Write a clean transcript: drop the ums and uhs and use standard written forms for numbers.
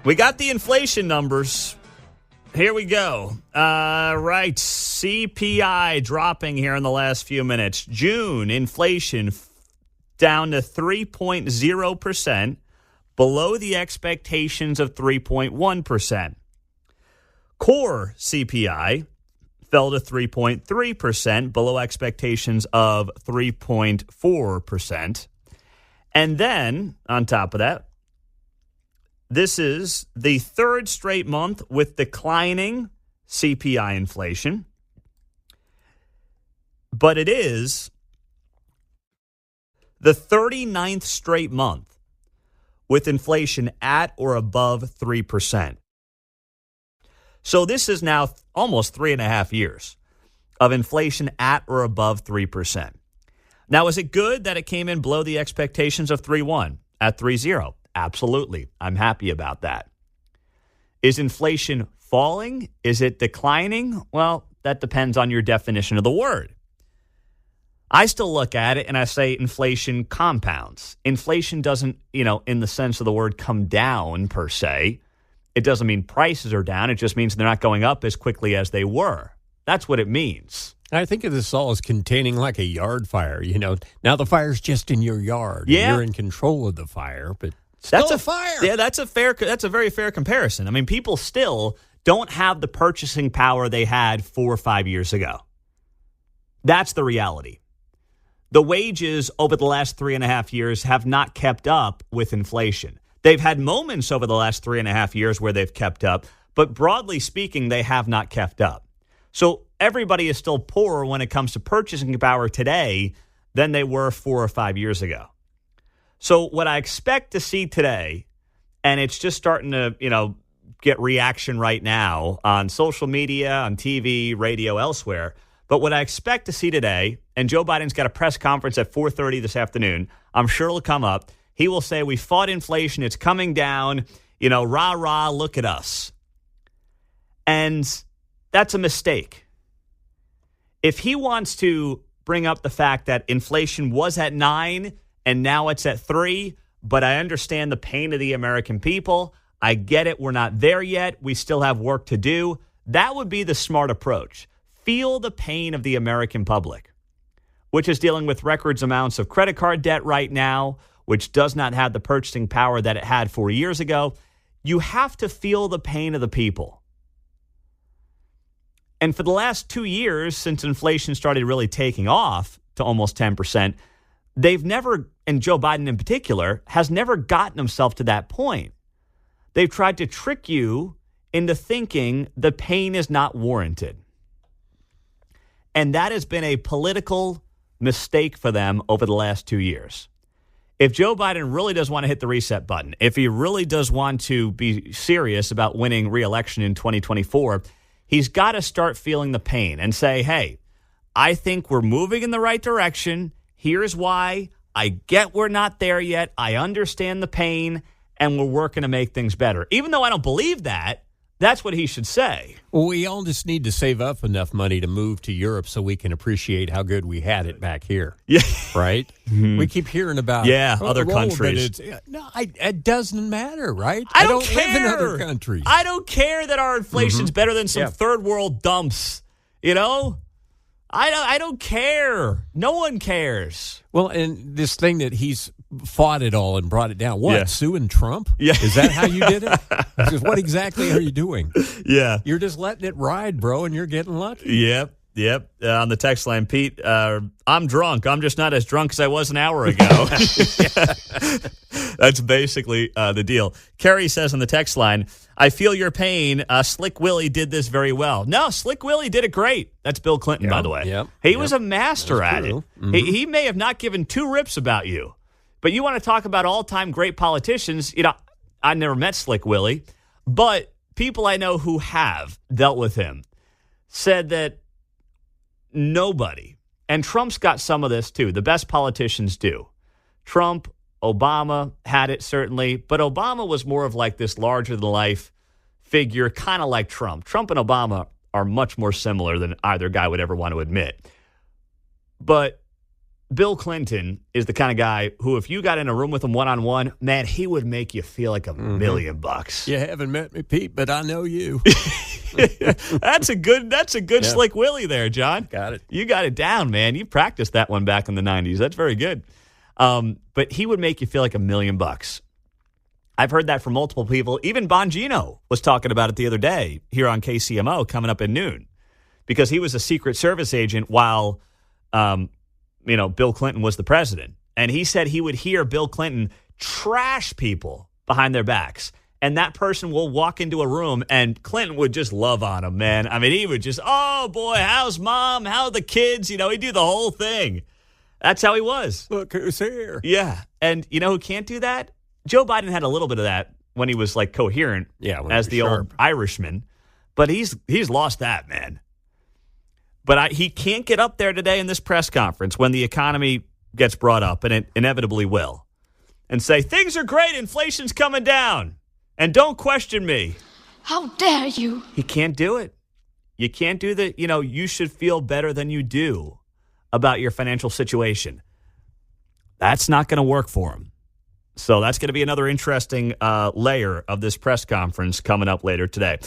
We got the inflation numbers. Here we go. Right. CPI dropping here in the last few minutes. June inflation down to 3.0%, below the expectations of 3.1%. Core CPI fell to 3.3%, below expectations of 3.4%. And then, on top of that, this is the third straight month with declining CPI inflation. But it is the 39th straight month with inflation at or above 3%. So this is now almost 3.5 years of inflation at or above 3%. Now, is it good that it came in below the expectations of 3.1 at 3.0? Absolutely. I'm happy about that. Is inflation falling? Is it declining? Well, that depends on your definition of the word. I still look at it and I say inflation compounds. Inflation doesn't, in the sense of the word come down per se. It doesn't mean prices are down. It just means they're not going up as quickly as they were. That's what it means. I think of this all as containing like a yard fire. Now the fire's just in your yard. Yeah. You're in control of the fire, but that's a fire. Yeah, that's a very fair comparison. I mean, people still don't have the purchasing power they had 4 or 5 years ago. That's the reality. The wages over the last 3.5 years have not kept up with inflation. They've had moments over the last 3.5 years where they've kept up, but broadly speaking, they have not kept up. So everybody is still poorer when it comes to purchasing power today than they were 4 or 5 years ago. So what I expect to see today, and it's just starting to, get reaction right now on social media, on TV, radio, elsewhere. But what I expect to see today, and Joe Biden's got a press conference at 4:30 this afternoon. I'm sure it'll come up. He will say, we fought inflation. It's coming down. Rah, rah, look at us. And that's a mistake. If he wants to bring up the fact that inflation was at 9 and now it's at 3, but I understand the pain of the American people. I get it. We're not there yet. We still have work to do. That would be the smart approach. Feel the pain of the American public, which is dealing with records amounts of credit card debt right now, which does not have the purchasing power that it had 4 years ago. You have to feel the pain of the people. And for the last 2 years, since inflation started really taking off to almost 10%, they've never, and Joe Biden in particular, has never gotten himself to that point. They've tried to trick you into thinking the pain is not warranted. And that has been a political mistake for them over the last 2 years. If Joe Biden really does want to hit the reset button, if he really does want to be serious about winning re-election in 2024, he's got to start feeling the pain and say, hey, I think we're moving in the right direction. Here's why. I get we're not there yet. I understand the pain, and we're working to make things better. Even though I don't believe that, that's what he should say. Well, we all just need to save up enough money to move to Europe so we can appreciate how good we had it back here. Yeah. Right? Mm-hmm. We keep hearing about other countries. It doesn't matter, right? I don't care. Live in other countries. I don't care that our inflation's better than some third world dumps. I don't care. No one cares. Well, and this thing that he's fought it all and brought it down. What, Yeah. suing Trump? Yeah. Is that how you did it? Because what exactly are you doing? Yeah. You're just letting it ride, bro, and you're getting lucky. Yep. On the text line, Pete, I'm drunk. I'm just not as drunk as I was an hour ago. That's basically the deal. Kerry says on the text line, I feel your pain. Slick Willie did this very well. No, Slick Willie did it great. That's Bill Clinton, by the way. Yep, he was a master at it. Mm-hmm. He may have not given 2 rips about you. But you want to talk about all-time great politicians, I never met Slick Willie, but people I know who have dealt with him said that nobody, and Trump's got some of this too, the best politicians do. Trump, Obama had it certainly, but Obama was more of like this larger-than-life figure, kind of like Trump. Trump and Obama are much more similar than either guy would ever want to admit. But Bill Clinton is the kind of guy who, if you got in a room with him one-on-one, man, he would make you feel like $1 million. You haven't met me, Pete, but I know you. That's a good Slick Willie there, John. Got it. You got it down, man. You practiced that one back in the 90s. That's very good. But he would make you feel like $1 million. I've heard that from multiple people. Even Bongino was talking about it the other day here on KCMO coming up at noon, because he was a Secret Service agent while Bill Clinton was the president. And he said he would hear Bill Clinton trash people behind their backs. And that person will walk into a room and Clinton would just love on him, man. I mean, he would just, oh, boy, how's mom? How are the kids? He'd do the whole thing. That's how he was. Look who's here. Yeah. And you know who can't do that? Joe Biden had a little bit of that when he was like coherent as the old Irishman. But he's lost that, man. But he can't get up there today in this press conference when the economy gets brought up, and it inevitably will, and say, things are great, inflation's coming down, and don't question me. How dare you? He can't do it. You can't do that. You should feel better than you do about your financial situation. That's not going to work for him. So that's going to be another interesting layer of this press conference coming up later today.